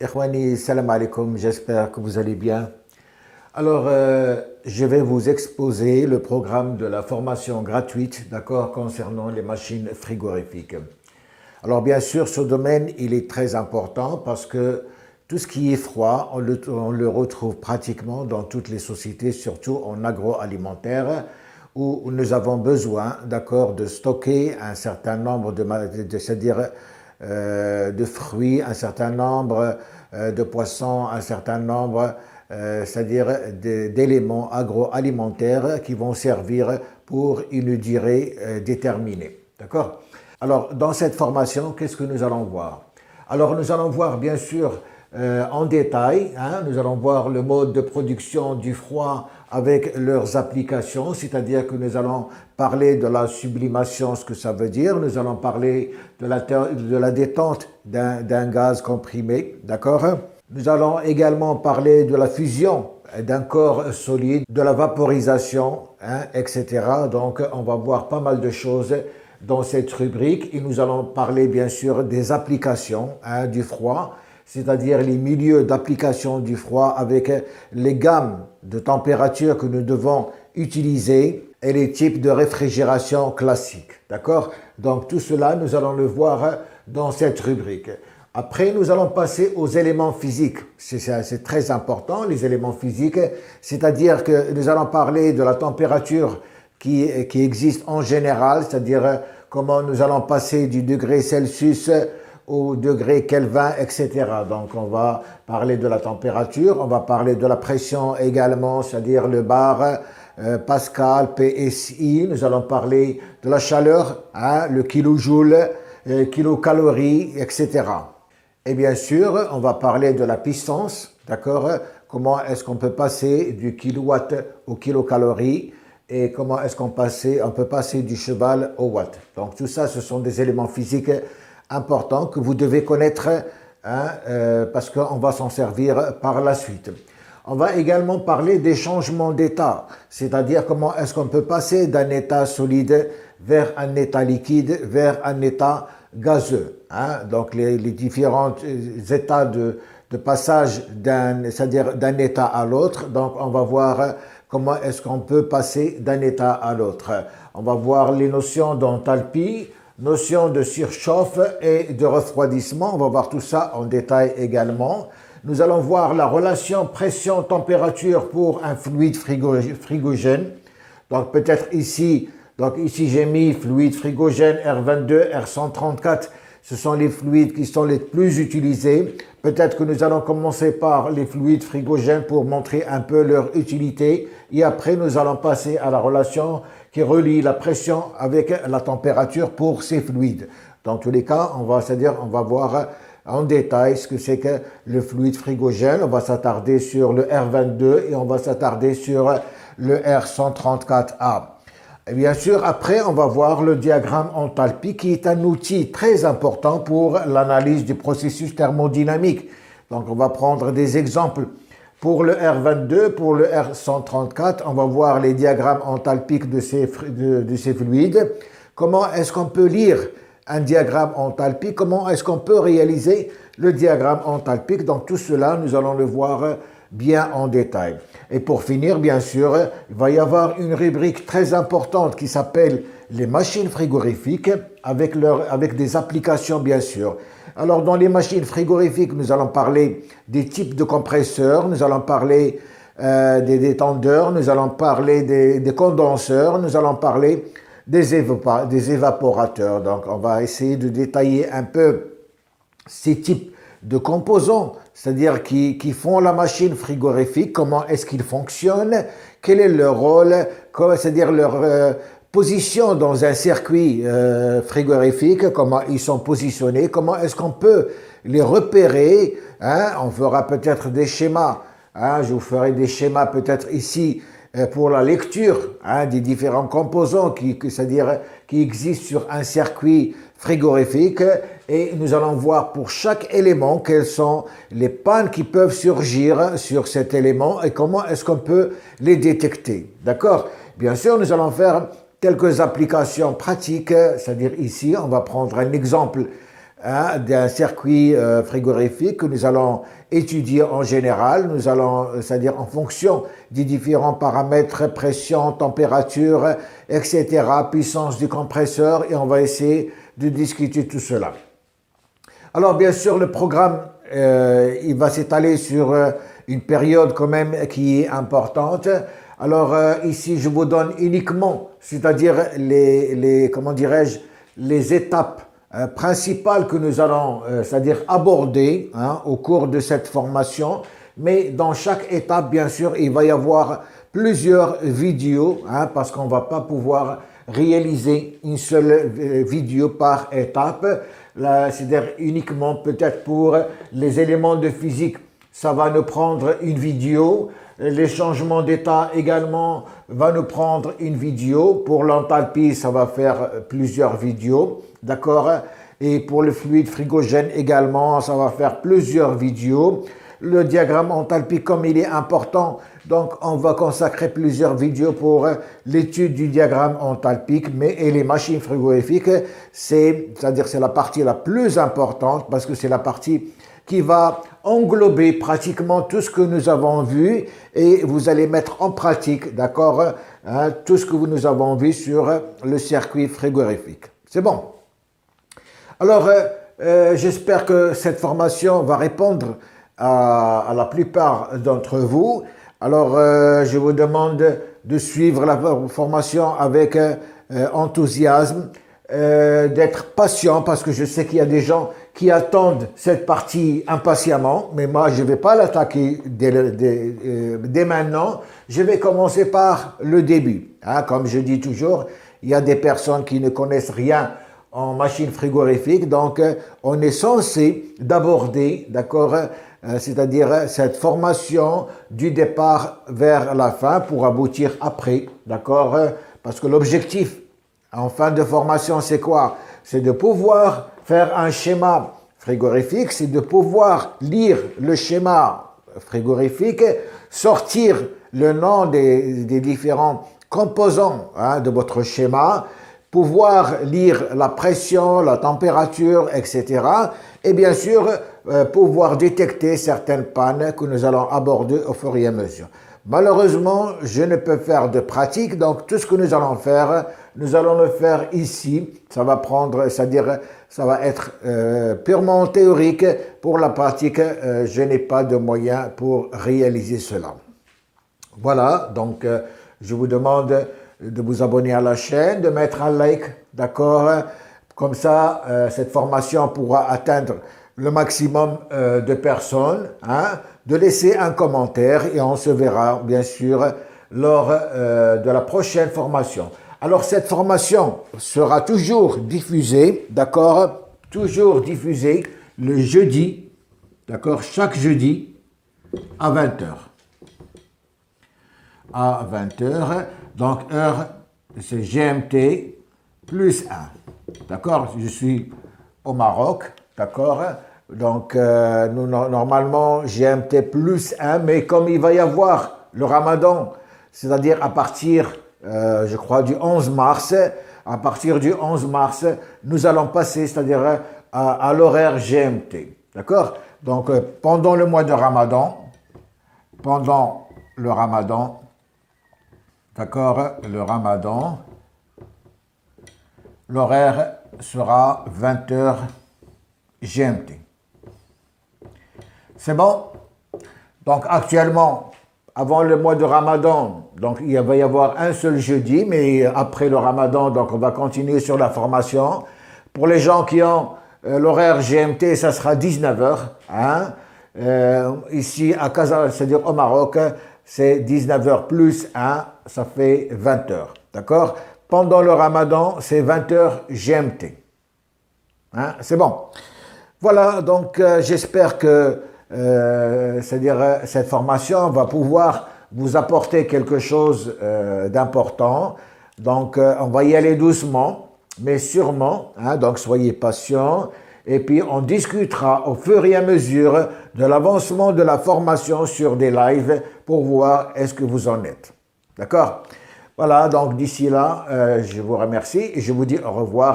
Ikhwani, salam alaikum, j'espère que vous allez bien. Alors, je vais vous exposer le programme de la formation gratuite, d'accord, concernant les machines frigorifiques. Alors, bien sûr, ce domaine, il est très important parce que tout ce qui est froid, on le retrouve pratiquement dans toutes les sociétés, surtout en agroalimentaire, où nous avons besoin, d'accord, de stocker un certain nombre c'est-à-dire de fruits, un certain nombre de poissons, un certain nombre, c'est-à-dire d'éléments agroalimentaires qui vont servir pour une durée déterminée. D'accord? Alors, dans cette formation, qu'est-ce que nous allons voir? Alors, nous allons voir, bien sûr, en détail, nous allons voir le mode de production du froid avec leurs applications, c'est-à-dire que nous allons parler de la sublimation, ce que ça veut dire, nous allons parler de la détente d'un gaz comprimé, d'accord? Nous allons également parler de la fusion d'un corps solide, de la vaporisation, etc. Donc, on va voir pas mal de choses dans cette rubrique et nous allons parler bien sûr des applications du froid, c'est-à-dire les milieux d'application du froid avec les gammes de température que nous devons utiliser et les types de réfrigération classiques. D'accord? Donc tout cela, nous allons le voir dans cette rubrique. Après, nous allons passer aux éléments physiques. C'est très important, les éléments physiques, c'est-à-dire que nous allons parler de la température qui existe en général, c'est-à-dire comment nous allons passer du degré Celsius au degré Kelvin, etc. Donc, on va parler de la température, on va parler de la pression également, c'est-à-dire le bar, Pascal, PSI. Nous allons parler de la chaleur, le kilojoule, kilocalories, etc. Et bien sûr, on va parler de la puissance, d'accord? Comment est-ce qu'on peut passer du kilowatt au kilocalorie et comment est-ce qu'on peut passer du cheval au watt. Donc tout ça, ce sont des éléments physiques importants que vous devez connaître parce qu'on va s'en servir par la suite. On va également parler des changements d'état, c'est-à-dire comment est-ce qu'on peut passer d'un état solide vers un état liquide, vers un état gazeux. Donc les différents états de passage c'est-à-dire d'un état à l'autre. Donc on va voir comment est-ce qu'on peut passer d'un état à l'autre. On va voir les notions d'enthalpie, notions de surchauffe et de refroidissement. On va voir tout ça en détail également. Nous allons voir la relation pression-température pour un fluide frigogène. Donc peut-être ici, j'ai mis fluide frigogène R22, R134. Ce sont les fluides qui sont les plus utilisés. Peut-être que nous allons commencer par les fluides frigogènes pour montrer un peu leur utilité. Et après, nous allons passer à la relation qui relie la pression avec la température pour ces fluides. Dans tous les cas, on va voir en détail ce que c'est que le fluide frigogène. On va s'attarder sur le R22 et on va s'attarder sur le R134A. Et bien sûr, après, on va voir le diagramme enthalpie qui est un outil très important pour l'analyse du processus thermodynamique. Donc, on va prendre des exemples. Pour le R22, pour le R134, on va voir les diagrammes enthalpiques de ces fluides. Comment est-ce qu'on peut lire un diagramme enthalpique? Comment est-ce qu'on peut réaliser le diagramme enthalpique? Donc, tout cela, nous allons le voir bien en détail. Et pour finir, bien sûr, il va y avoir une rubrique très importante qui s'appelle les machines frigorifiques avec des applications, bien sûr. Alors, dans les machines frigorifiques, nous allons parler des types de compresseurs, nous allons parler des détendeurs, nous allons parler des condenseurs, nous allons parler des évaporateurs. Donc, on va essayer de détailler un peu ces types de composants, c'est-à-dire qui font la machine frigorifique, comment est-ce qu'ils fonctionnent, quel est leur rôle, c'est-à-dire leur position dans un circuit frigorifique, comment ils sont positionnés, comment est-ce qu'on peut les repérer. On fera peut-être des schémas, je vous ferai des schémas peut-être ici pour la lecture des différents composants c'est-à-dire qui existent sur un circuit frigorifique et nous allons voir pour chaque élément quelles sont les pannes qui peuvent surgir sur cet élément et comment est-ce qu'on peut les détecter. D'accord? Bien sûr, nous allons faire quelques applications pratiques, c'est-à-dire ici, on va prendre un exemple hein, d'un circuit frigorifique que nous allons étudier en général. Nous allons, c'est-à-dire en fonction des différents paramètres, pression, température, etc., puissance du compresseur, et on va essayer de discuter tout cela. Alors bien sûr, le programme, il va s'étaler sur une période quand même qui est importante. Alors ici, je vous donne uniquement, c'est-à-dire comment dirais-je, les étapes principales que nous allons, c'est-à-dire aborder, hein, au cours de cette formation. Mais dans chaque étape, bien sûr, il va y avoir plusieurs vidéos, hein, parce qu'on ne va pas pouvoir réaliser une seule vidéo par étape. C'est-à-dire uniquement peut-être pour les éléments de physique, ça va nous prendre une vidéo. Les changements d'état également va nous prendre une vidéo. Pour l'enthalpie, ça va faire plusieurs vidéos, d'accord? Et pour le fluide frigogène également, ça va faire plusieurs vidéos. Le diagramme enthalpie, comme il est important, donc on va consacrer plusieurs vidéos pour l'étude du diagramme enthalpique, et les machines frigorifiques, c'est-à-dire c'est la partie la plus importante parce que c'est la partie qui va englober pratiquement tout ce que nous avons vu, et vous allez mettre en pratique, d'accord, hein, tout ce que nous avons vu sur le circuit frigorifique. C'est bon. Alors, j'espère que cette formation va répondre à la plupart d'entre vous. Alors, je vous demande de suivre la formation avec enthousiasme, d'être patient, parce que je sais qu'il y a des gens qui attendent cette partie impatiemment, mais moi je ne vais pas l'attaquer dès maintenant. Je vais commencer par le début. Hein, comme je dis toujours, il y a des personnes qui ne connaissent rien en machine frigorifique, donc on est censé d'aborder, d'accord, c'est-à-dire cette formation du départ vers la fin pour aboutir après, d'accord, parce que l'objectif en fin de formation, c'est quoi? C'est de pouvoir faire un schéma frigorifique, c'est de pouvoir lire le schéma frigorifique, sortir le nom des différents composants, hein, de votre schéma, pouvoir lire la pression, la température, etc. Et bien sûr, pouvoir détecter certaines pannes que nous allons aborder au fur et à mesure. Malheureusement, je ne peux faire de pratique, donc tout ce que nous allons faire, nous allons le faire ici. Ça va prendre, c'est-à-dire, ça va être purement théorique. Pour la pratique, je n'ai pas de moyens pour réaliser cela. Voilà, donc je vous demande de vous abonner à la chaîne, de mettre un like, d'accord? Comme ça, cette formation pourra atteindre le maximum de personnes, hein? De laisser un commentaire, et on se verra bien sûr lors de la prochaine formation. Alors cette formation sera toujours diffusée, d'accord? Toujours diffusée le jeudi, d'accord? Chaque jeudi à 20 h. À 20 h, donc heure, c'est GMT plus 1, d'accord? Je suis au Maroc, d'accord? Donc, nous, normalement, GMT plus 1, mais comme il va y avoir le Ramadan, c'est-à-dire à partir, je crois, du 11 mars, à partir du 11 mars, nous allons passer, c'est-à-dire à l'horaire GMT, d'accord? Donc, pendant le mois de Ramadan, d'accord, le Ramadan, l'horaire sera 20 h GMT. C'est bon? Donc actuellement, avant le mois de Ramadan, donc il va y avoir un seul jeudi, mais après le Ramadan, donc on va continuer sur la formation. Pour les gens qui ont l'horaire GMT, ça sera 19 h. Hein? Ici à Casa, c'est-à-dire au Maroc, c'est 19 h plus 1, ça fait 20 h. D'accord? Pendant le Ramadan, c'est 20 h GMT. Hein? C'est bon. Voilà, donc j'espère que c'est-à-dire cette formation va pouvoir vous apporter quelque chose d'important. Donc on va y aller doucement, mais sûrement, hein, donc soyez patients, et puis on discutera au fur et à mesure de l'avancement de la formation sur des lives pour voir est-ce que vous en êtes. D'accord? Voilà, donc d'ici là, je vous remercie et je vous dis au revoir.